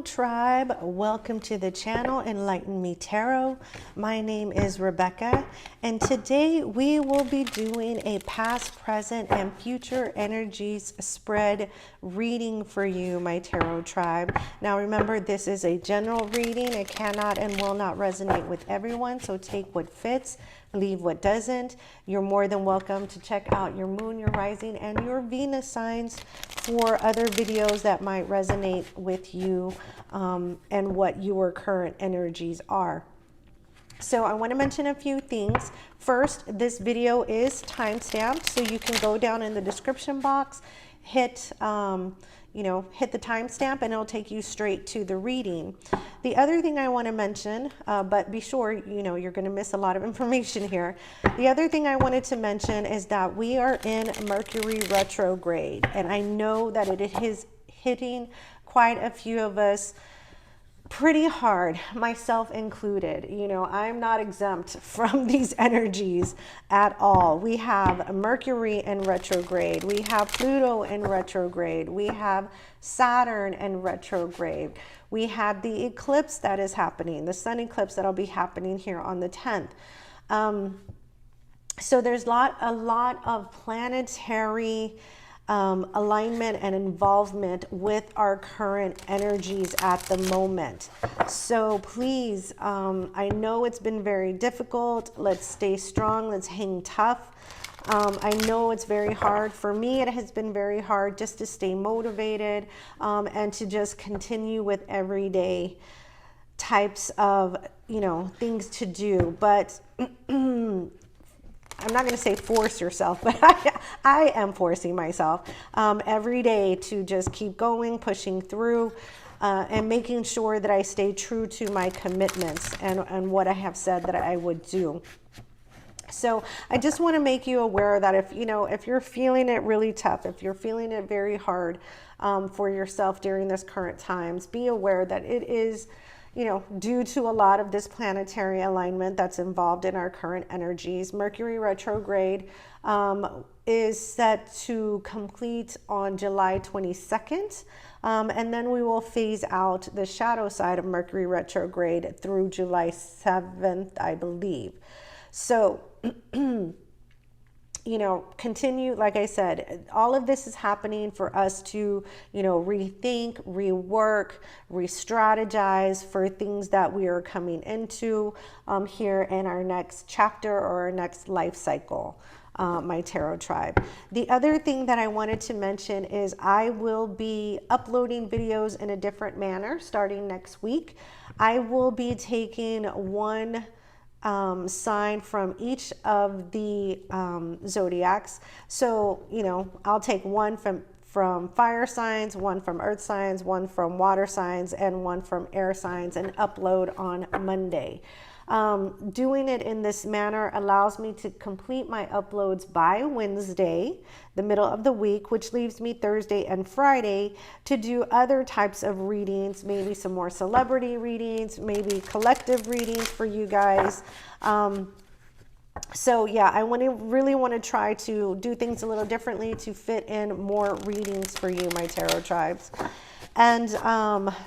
Hello tribe, welcome to the channel Enlighten Me Tarot. My name is Rebecca and today we will be doing a past, present, and future energies spread reading for you, my tarot tribe. Now remember, this is a general reading. It cannot and will not resonate with everyone, so take what fits, leave what doesn't. You're more than welcome to check out your moon, your rising, and your Venus signs for other videos that might resonate with you and what your current energies are. So I want to mention a few things. First, this video is timestamped, so you can go down in the description box, hit hit the timestamp, and it'll take you straight to the reading. The other thing I want to mention, but be sure, you're going to miss a lot of information here. The other thing I wanted to mention is that we are in Mercury retrograde, and I know that it is hitting quite a few of us pretty hard, myself included. I'm not exempt from these energies at all. We have Mercury in retrograde, we have Pluto in retrograde, we have Saturn in retrograde, we have the eclipse that is happening, the sun eclipse that'll be happening here on the 10th. So there's a lot of planetary alignment and involvement with our current energies at the moment. So please, I know it's been very difficult. Let's stay strong. Let's hang tough. I know it's very hard. For me, it has been very hard just to stay motivated and to just continue with everyday types of, things to do. But I'm not going to say force yourself, but I am forcing myself every day to just keep going, pushing through, and making sure that I stay true to my commitments and what I have said that I would do. So I just want to make you aware that if you're feeling it really tough, if you're feeling it very hard for yourself during this current times, be aware that it is due to a lot of this planetary alignment that's involved in our current energies. Mercury retrograde is set to complete on July 22nd. And then we will phase out the shadow side of Mercury retrograde through July 7th, I believe. So, continue, like I said, all of this is happening for us to, rethink, rework, re-strategize for things that we are coming into here in our next chapter or our next life cycle, my tarot tribe. The other thing that I wanted to mention is I will be uploading videos in a different manner starting next week. I will be taking one sign from each of the zodiacs. So, I'll take one from fire signs, one from earth signs, one from water signs, and one from air signs, and upload on Monday. Doing it in this manner allows me to complete my uploads by Wednesday, the middle of the week, which leaves me Thursday and Friday to do other types of readings, maybe some more celebrity readings, maybe collective readings for you guys. So yeah, I really want to try to do things a little differently to fit in more readings for you, my tarot tribes. And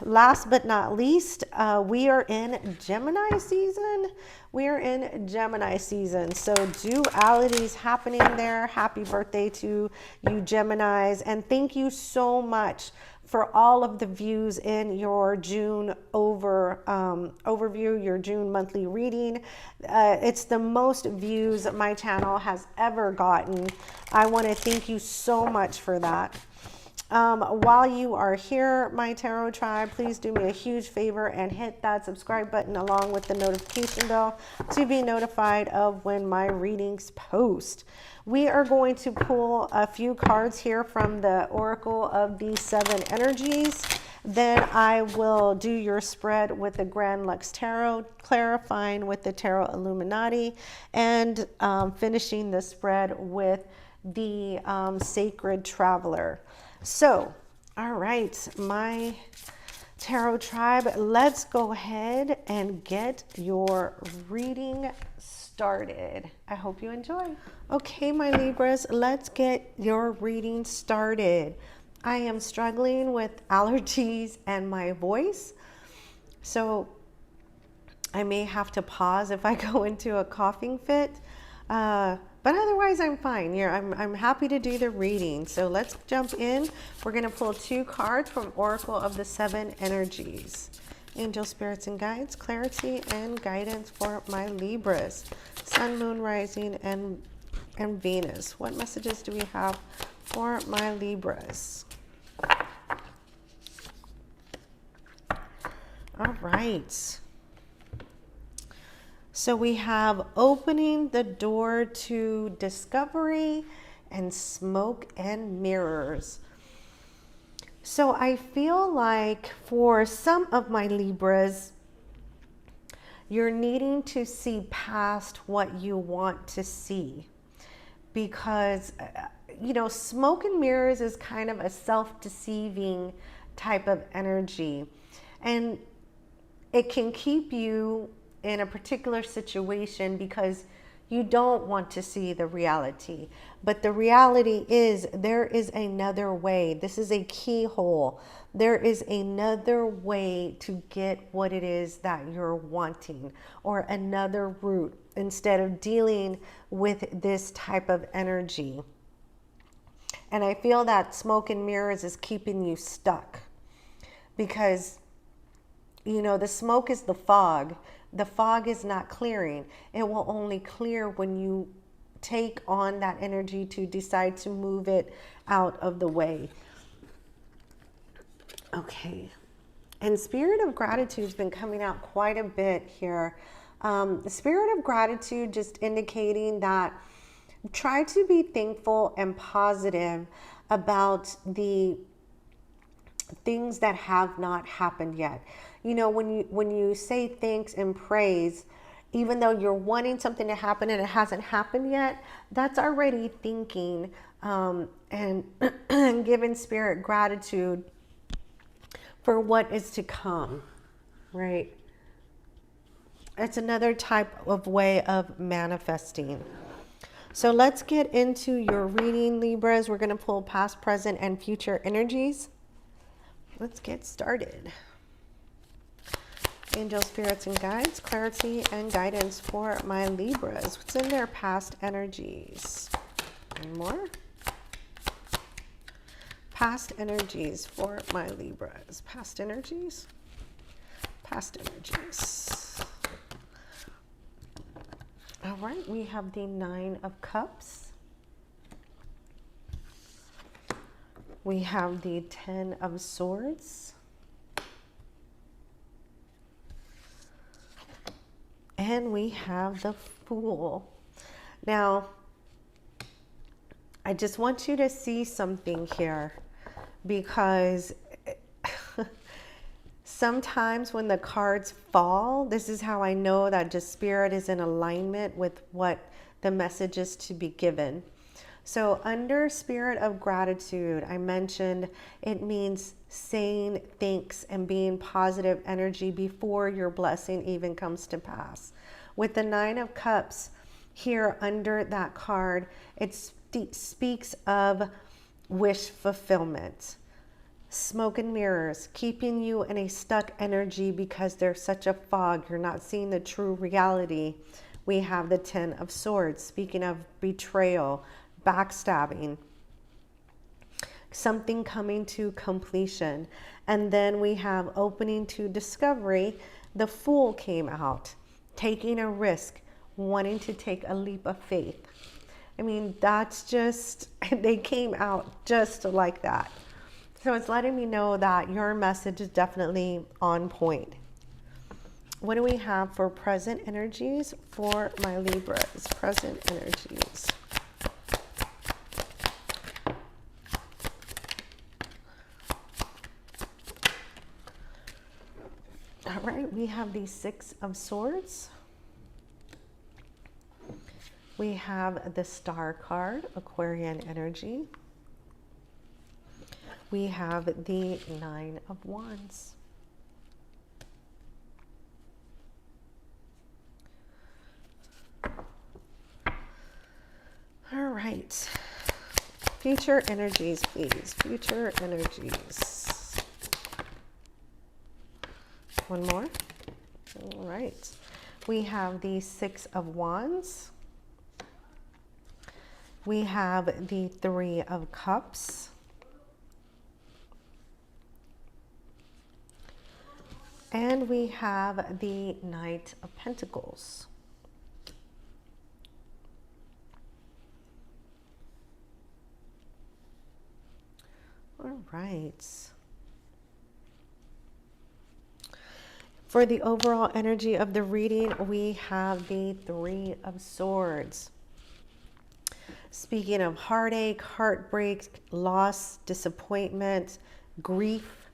last but not least, we are in Gemini season. We are in Gemini season. So dualities happening there. Happy birthday to you Geminis. And thank you so much for all of the views in your June overview, your June monthly reading. It's the most views my channel has ever gotten. I want to thank you so much for that. While you are here, my tarot tribe, please do me a huge favor and hit that subscribe button along with the notification bell to be notified of when my readings post. We are going to pull a few cards here from the Oracle of the Seven Energies. Then I will do your spread with the Grand Lux Tarot, clarifying with the Tarot Illuminati, and finishing the spread with the Sacred Traveler. So, all right, my tarot tribe, let's go ahead and get your reading started. I hope you enjoy. Okay, my Libras, let's get your reading started. I am struggling with allergies and my voice, so I may have to pause if I go into a coughing fit. But otherwise, I'm fine. Yeah, I'm happy to do the reading. So let's jump in. We're going to pull 2 cards from Oracle of the 7 Energies. Angel, spirits, and guides, clarity and guidance for my Libras. Sun, moon, rising, and Venus. What messages do we have for my Libras? All right. So we have opening the door to discovery and smoke and mirrors. So I feel like for some of my Libras, you're needing to see past what you want to see, because, you know, smoke and mirrors is kind of a self-deceiving type of energy, and it can keep you in a particular situation because you don't want to see the reality. But the reality is there is another way. This is a keyhole. There is another way to get what it is that you're wanting, or another route, instead of dealing with this type of energy. And I feel that smoke and mirrors is keeping you stuck, because, you know, the smoke is the fog. The fog is not clearing. It will only clear when you take on that energy to decide to move it out of the way. Okay. And Spirit of Gratitude has been coming out quite a bit here. The Spirit of Gratitude just indicating that try to be thankful and positive about the things that have not happened yet. You know, when you say thanks and praise, even though you're wanting something to happen and it hasn't happened yet, that's already thinking and giving Spirit gratitude for what is to come, right? It's another type of way of manifesting. So let's get into your reading, Libras. We're going to pull past, present, and future energies. Let's get started. Angel, spirits, and guides, clarity and guidance for my Libras. What's in their past energies? Any more? Past energies for my Libras. Past energies? Past energies. All right, we have the 9 of Cups. We have the 10 of Swords. And we have the Fool. Now, I just want you to see something here, because sometimes when the cards fall, this is how I know that just Spirit is in alignment with what the message is to be given. So under Spirit of Gratitude, I mentioned it means saying thanks and being positive energy before your blessing even comes to pass. With the 9 of Cups here under that card, it speaks of wish fulfillment. Smoke and mirrors, keeping you in a stuck energy because there's such a fog. You're not seeing the true reality. We have the 10 of Swords, speaking of betrayal, backstabbing, something coming to completion. And then we have opening to discovery. The Fool came out, taking a risk, wanting to take a leap of faith. I mean, that's just, they came out just like that. So it's letting me know that your message is definitely on point. What do we have for present energies for my Libras? Present energies. All right, we have the 6 of Swords. We have the Star card, Aquarian energy. We have the 9 of Wands. All right. Future energies, please. Future energies. One more. All right. We have the Six of Wands. We have the Three of Cups. And we have the Knight of Pentacles. All right. For the overall energy of the reading, we have the Three of Swords. Speaking of heartache, heartbreak, loss, disappointment, grief,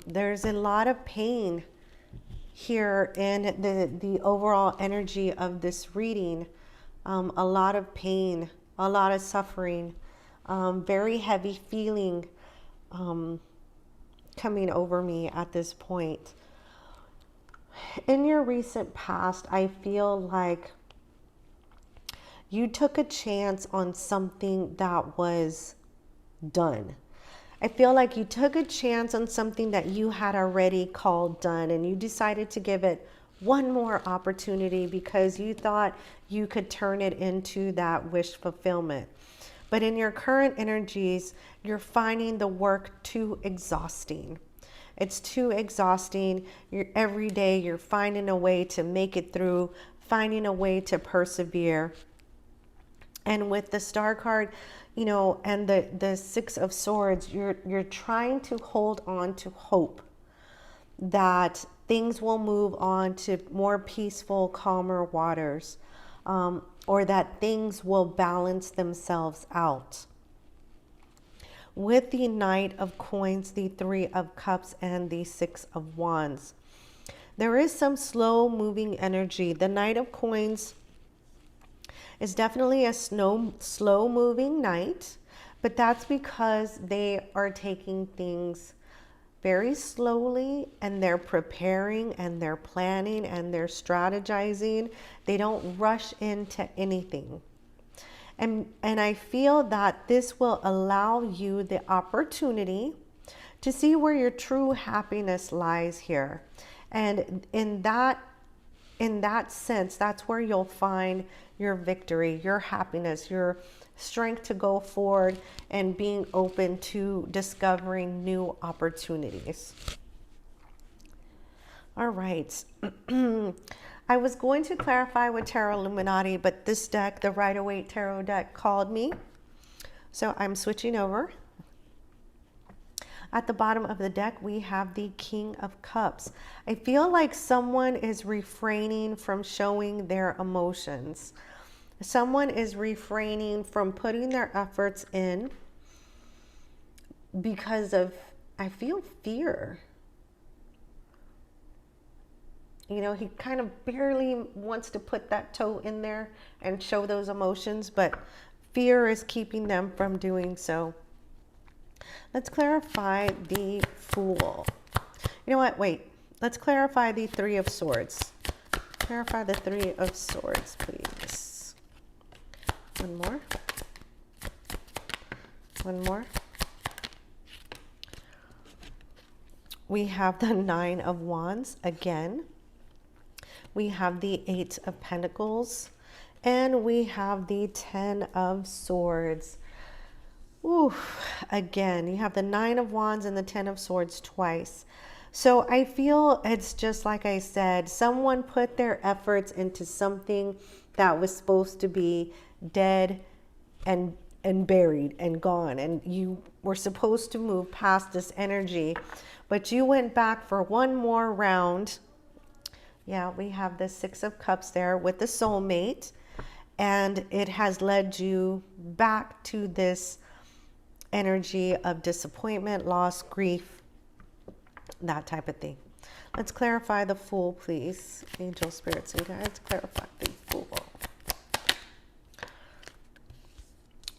there's a lot of pain here in the overall energy of this reading. A lot of pain, a lot of suffering, very heavy feeling coming over me at this point. In your recent past, I feel like you took a chance on something that was done. I feel like you took a chance on something that you had already called done, and you decided to give it one more opportunity because you thought you could turn it into that wish fulfillment. But in your current energies, you're finding the work too exhausting. It's too exhausting. Every day you're finding a way to make it through, finding a way to persevere. And with the Star card, you know, and the Six of Swords, you're trying to hold on to hope that things will move on to more peaceful, calmer waters, or that things will balance themselves out. With the Knight of Coins, the Three of Cups, and the Six of Wands, there is some slow moving energy. The Knight of Coins is definitely a slow moving knight, but that's because they are taking things very slowly, and they're preparing and they're planning and they're strategizing. They don't rush into anything. And I feel that this will allow you the opportunity to see where your true happiness lies here. And in that sense, that's where you'll find your victory, your happiness, your strength to go forward and being open to discovering new opportunities. All right. I was going to clarify with Tarot Illuminati, but this deck, the Rider-Waite Tarot deck, called me. So I'm switching over. At the bottom of the deck, we have the King of Cups. I feel like someone is refraining from showing their emotions. Someone is refraining from putting their efforts in because of, I feel, fear. You know, he kind of barely wants to put that toe in there and show those emotions, but fear is keeping them from doing so. Let's clarify the Fool. You know what? Wait. Let's clarify the Three of Swords. Clarify the Three of Swords, please. One more. One more. We have the Nine of Wands again. We have the Eight of Pentacles. And we have the Ten of Swords. Ooh, again, you have the Nine of Wands and the Ten of Swords twice. So I feel it's just like I said, someone put their efforts into something that was supposed to be dead and buried and gone. And you were supposed to move past this energy, but you went back for one more round. Yeah, we have the Six of Cups there with the soulmate, and it has led you back to this energy of disappointment, loss, grief, that type of thing. Let's clarify the Fool, please. Angel, spirits, and guides, clarify the Fool.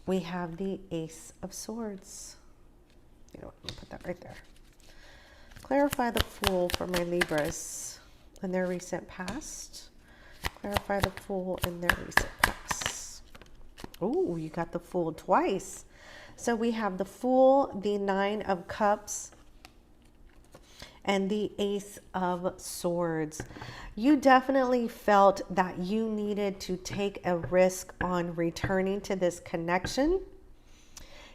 We have the Ace of Swords. You know what, I'm gonna put that right there. Clarify the Fool for my Libras in their recent past. Clarify the Fool in their recent past. Oh, you got the Fool twice. So we have the Fool, the Nine of Cups, and the Ace of Swords. You definitely felt that you needed to take a risk on returning to this connection,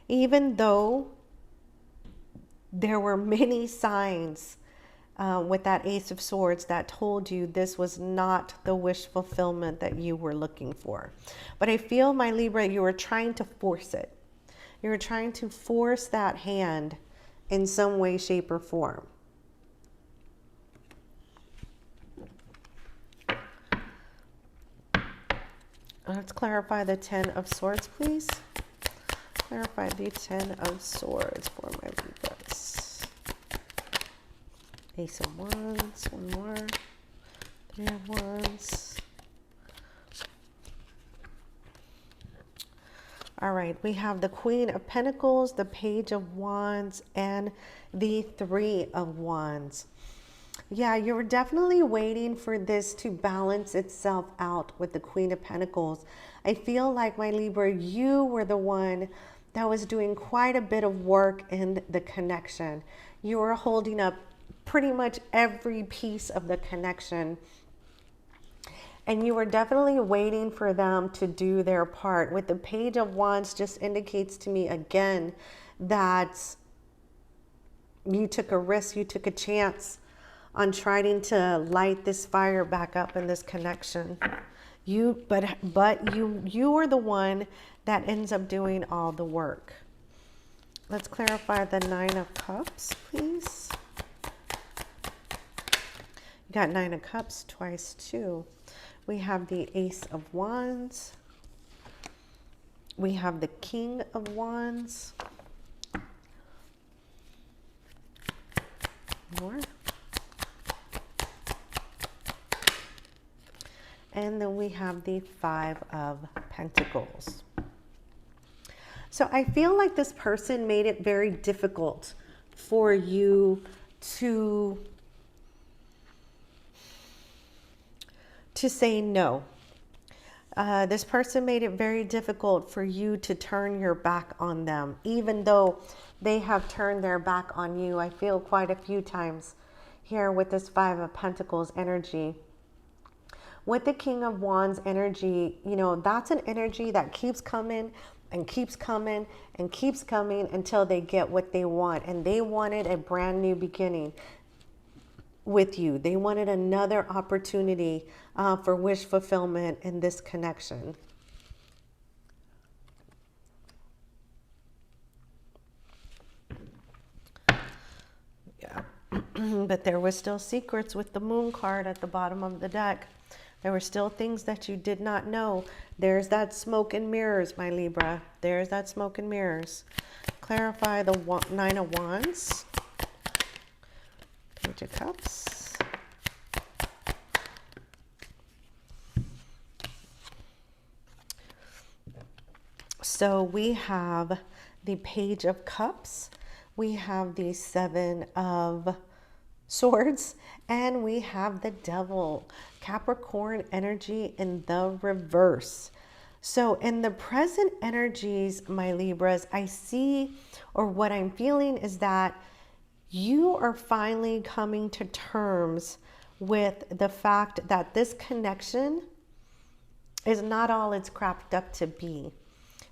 even though there were many signs with that Ace of Swords that told you this was not the wish fulfillment that you were looking for. But I feel, my Libra, you were trying to force it. You were trying to force that hand in some way, shape, or form. Let's clarify the Ten of Swords, please. Clarify the Ten of Swords for my Libras. Ace of Wands, one more. Three of Wands. All right, we have the Queen of Pentacles, the Page of Wands, and the Three of Wands. Yeah, you were definitely waiting for this to balance itself out with the Queen of Pentacles. I feel like, my Libra, you were the one that was doing quite a bit of work in the connection. You were holding up pretty much every piece of the connection. And you were definitely waiting for them to do their part. With the Page of Wands just indicates to me again that you took a risk, you took a chance on trying to light this fire back up in this connection. But you are the one that ends up doing all the work. Let's clarify the Nine of Cups, please. You got Nine of Cups twice too. We have the Ace of Wands. We have the King of Wands. More. And then we have the Five of Pentacles. So I feel like this person made it very difficult for you to say no. This person made it very difficult for you to turn your back on them, even though they have turned their back on you. I feel quite a few times here with this Five of Pentacles energy. With the King of Wands energy, you know, that's an energy that keeps coming and keeps coming and keeps coming until they get what they want. And they wanted a brand new beginning with you. They wanted another opportunity for wish fulfillment in this connection. Yeah, but there was still secrets with the Moon card at the bottom of the deck. There were still things that you did not know. There's that smoke and mirrors, my Libra. There's that smoke and mirrors. Clarify the Nine of Wands. Page of Cups. So we have the Page of Cups. We have the Seven of Swords, and we have the Devil, Capricorn energy in the reverse. So in the present energies, my Libras, I see, or what I'm feeling is that you are finally coming to terms with the fact that this connection is not all it's cracked up to be.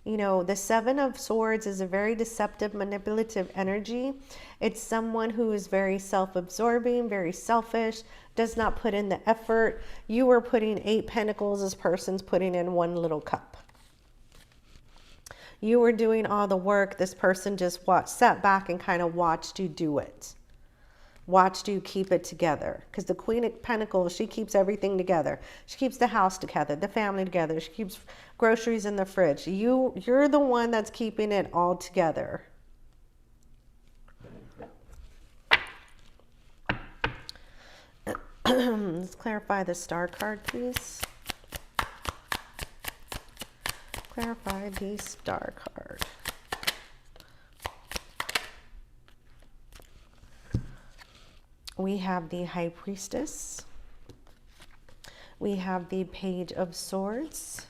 You know, the Seven of Swords is a very deceptive, manipulative energy. It's someone who is very self-absorbing, very selfish, does not put in the effort. You were putting 8 pentacles, this person's putting in 1 little cup. You were doing all the work. This person just sat back and kind of watched you do it. Watched you keep it together. Because the Queen of Pentacles, she keeps everything together. She keeps the house together, the family together. She keeps groceries in the fridge. You're the one that's keeping it all together. Let's clarify the Star card, please. Clarify the Star card. We have the High Priestess. We have the Page of Swords.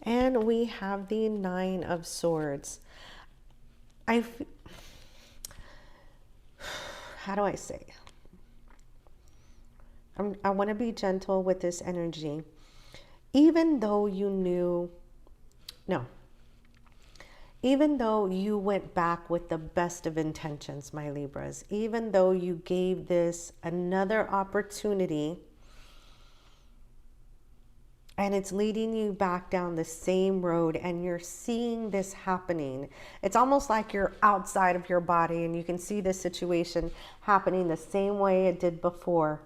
And we have the Nine of Swords. how do I say? I want to be gentle with this energy. Even though you knew, no, even though you went back with the best of intentions, my Libras, even though you gave this another opportunity, and it's leading you back down the same road, and you're seeing this happening. It's almost like you're outside of your body and you can see this situation happening the same way it did before,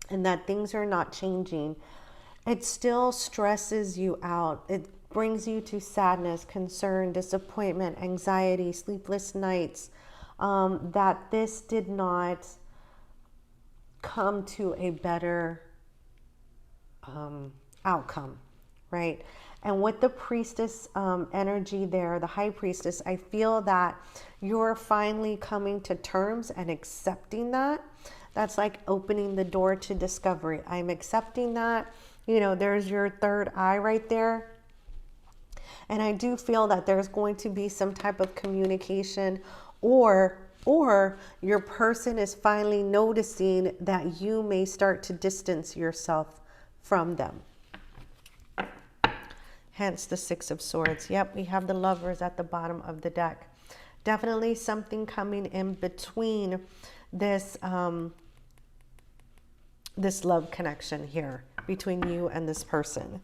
and that things are not changing. It still stresses you out. It brings you to sadness, concern, disappointment, anxiety, sleepless nights, that this did not come to a better outcome, right? And with the priestess energy there, the high priestess, I feel that you're finally coming to terms and accepting that. That's like opening the door to discovery. I'm accepting that. You know, there's your third eye right there. And I do feel that there's going to be some type of communication, or your person is finally noticing that you may start to distance yourself from them. Hence the Six of Swords. Yep, we have the Lovers at the bottom of the deck. Definitely something coming in between this this love connection here between you and this person.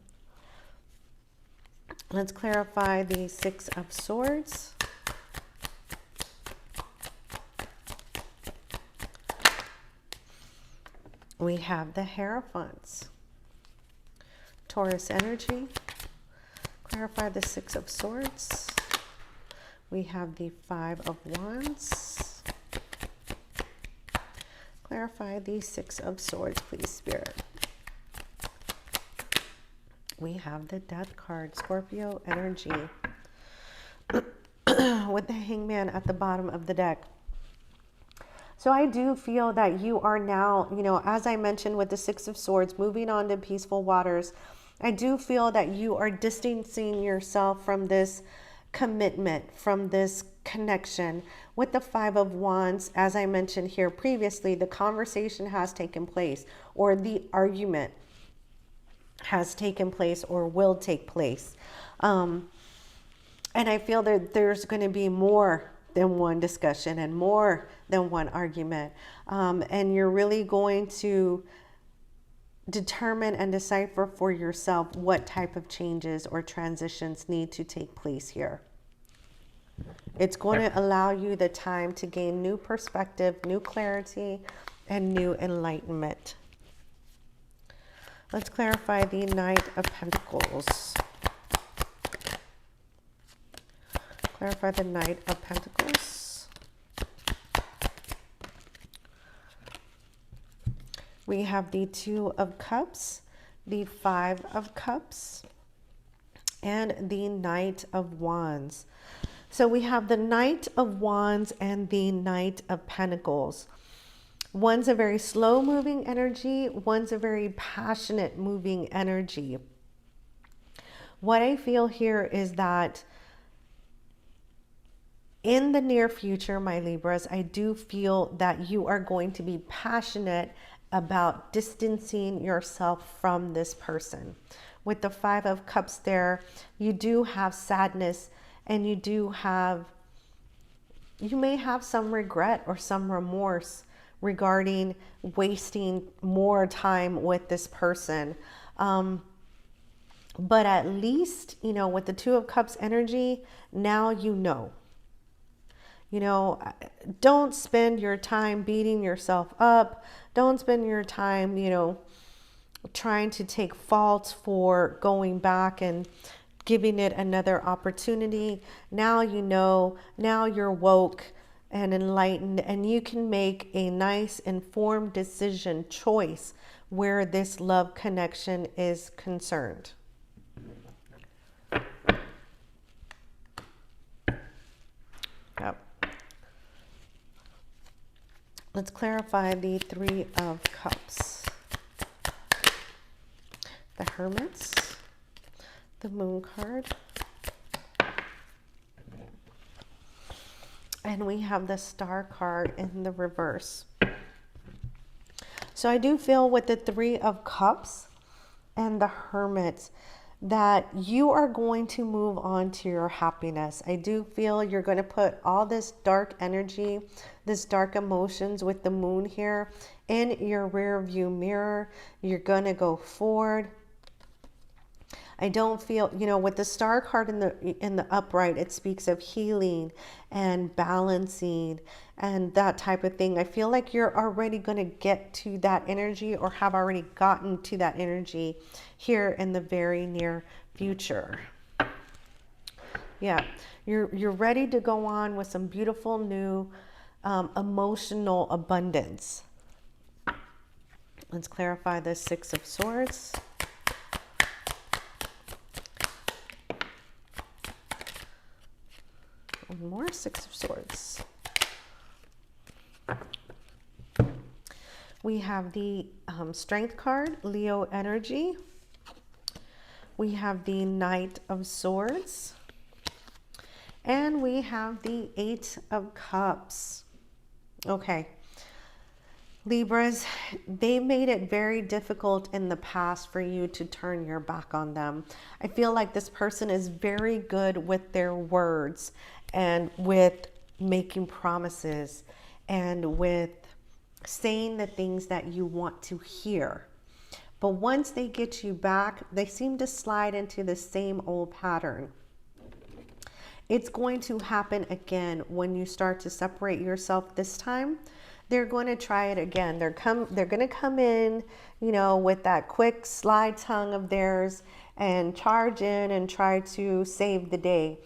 Let's clarify the Six of Swords. We have the Hierophants. Taurus energy. Clarify the Six of Swords. We have the Five of Wands. Clarify the Six of Swords, please, Spirit. We have the Death card, Scorpio energy, with the Hangman at the bottom of the deck. So I do feel that you are now, you know, as I mentioned with the Six of Swords, moving on to peaceful waters, I do feel that you are distancing yourself from this commitment, from this connection. With the Five of Wands, as I mentioned here previously, the conversation has taken place, or the argument has taken place or will take place. And I feel that there's going to be more than one discussion and more than one argument. And you're really going to determine and decipher for yourself what type of changes or transitions need to take place here. It's going to allow you the time to gain new perspective, new clarity, and new enlightenment. Let's clarify the Knight of Pentacles. Clarify the Knight of Pentacles. We have the Two of Cups, the Five of Cups, and the Knight of Wands. So we have the Knight of Wands and the Knight of Pentacles. One's a very slow moving energy. One's a very passionate moving energy. What I feel here is that in the near future, my Libras, I do feel that you are going to be passionate about distancing yourself from this person. With the Five of Cups there, you do have sadness, and you may have some regret or some remorse regarding wasting more time with this person. But at least, you know, with the Two of Cups energy, now you know. You know, don't spend your time beating yourself up. Don't spend your time, you know, trying to take fault for going back and giving it another opportunity. Now you know, now you're woke and enlightened, and you can make a nice informed decision, choice, where this love connection is concerned. Yep. Let's clarify the Three of Cups. The Hermits, the Moon card, And we have the Star card in the reverse. So I do feel with the Three of Cups and the Hermit that you are going to move on to your happiness. I do feel you're going to put all this dark energy, this dark emotions with the Moon here in your rear view mirror. You're going to go forward. I don't feel, you know, with the Star card in the upright, it speaks of healing and balancing and that type of thing. I feel like you're already going to get to that energy or have already gotten to that energy here in the very near future. Yeah, you're ready to go on with some beautiful new emotional abundance. Let's clarify the Six of Swords. One more Six of Swords. We have the Strength card, Leo energy. We have the Knight of Swords. And we have the Eight of Cups. Okay. Libras, they made it very difficult in the past for you to turn your back on them. I feel like this person is very good with their words and with making promises and with saying the things that you want to hear. But once they get you back, they seem to slide into the same old pattern. It's going to happen again when you start to separate yourself this time. They're going to try it again. They're going to come in, you know, with that quick slide tongue of theirs and charge in and try to save the day.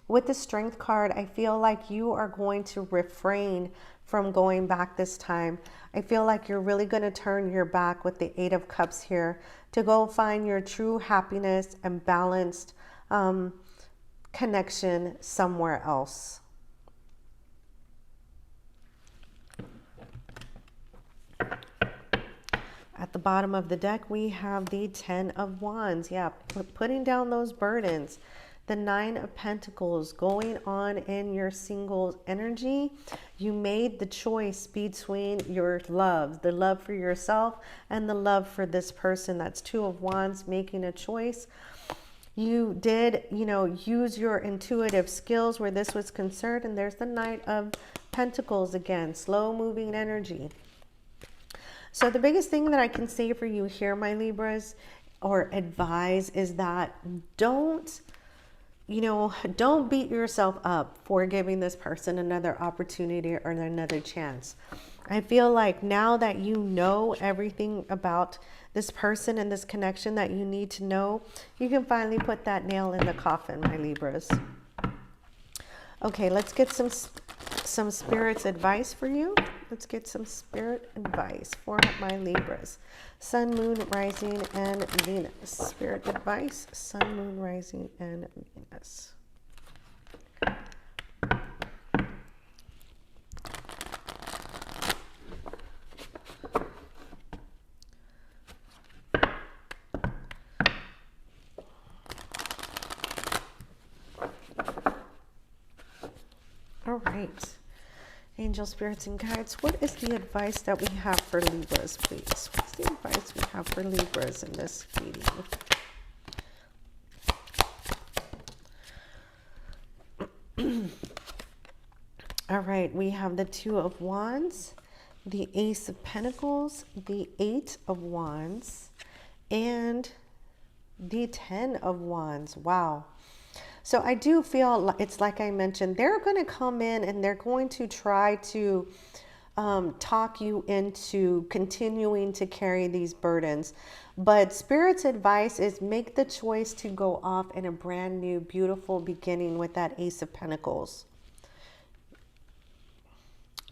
With the Strength card, I feel like you are going to refrain from going back this time. I feel like you're really going to turn your back with the Eight of Cups here to go find your true happiness and balanced connection somewhere else. At the bottom of the deck, we have the Ten of Wands. Yeah, putting down those burdens. The Nine of Pentacles, going on in your singles energy. You made the choice between your loves, the love for yourself and the love for this person. That's Two of Wands, making a choice. You did, you know, use your intuitive skills where this was concerned. And there's the Knight of Pentacles again, slow moving energy. So the biggest thing that I can say for you here, my Libras, or advise, is that don't beat yourself up for giving this person another opportunity or another chance. I feel like now that you know everything about this person and this connection that you need to know, you can finally put that nail in the coffin, my Libras. Okay, let's get some Spirit's advice for you. Let's get some Spirit advice for my Libras. Sun, Moon, Rising, and Venus. Spirit advice, Sun, Moon, Rising, and Venus. All right. Angel, spirits, and guides, what is the advice that we have for Libras, please? What's the advice we have for Libras in this reading? All right, we have the Two of Wands, the Ace of Pentacles, the Eight of Wands, and the Ten of Wands. Wow. So I do feel it's like I mentioned, they're going to come in and they're going to try to talk you into continuing to carry these burdens. But Spirit's advice is make the choice to go off in a brand new, beautiful beginning with that Ace of Pentacles.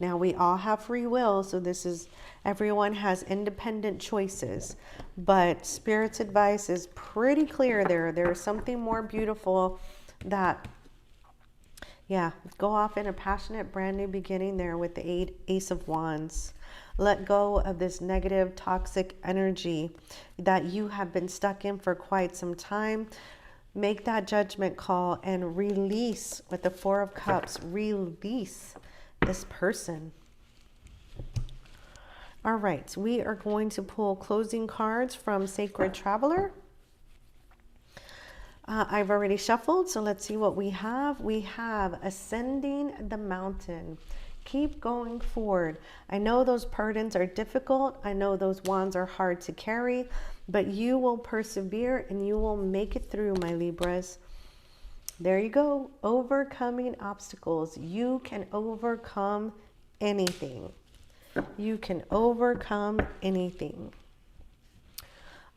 Now, we all have free will, so everyone has independent choices. But Spirit's advice is pretty clear there. There's something more beautiful that, yeah, go off in a passionate, brand new beginning there with the Ace of Wands. Let go of this negative, toxic energy that you have been stuck in for quite some time. Make that judgment call and release with the Four of Cups. Release this person. All right, we are going to pull closing cards from Sacred Traveler. I've already shuffled, so let's see what we have. We have Ascending the Mountain. Keep going forward. I know those burdens are difficult. I know those wands are hard to carry, but you will persevere and you will make it through, my Libras. There you go. Overcoming obstacles. You can overcome anything. You can overcome anything.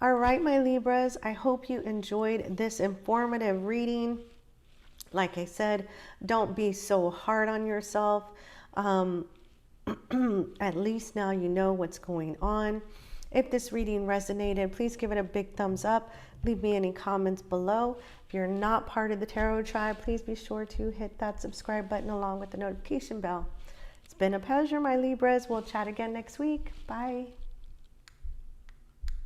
All right, my Libras, I hope you enjoyed this informative reading. Like I said, don't be so hard on yourself. At least now you know what's going on. If this reading resonated, please give it a big thumbs up. Leave me any comments below. If you're not part of the Tarot Tribe, please be sure to hit that subscribe button along with the notification bell. It's been a pleasure, my Libras. We'll chat again next week. Bye.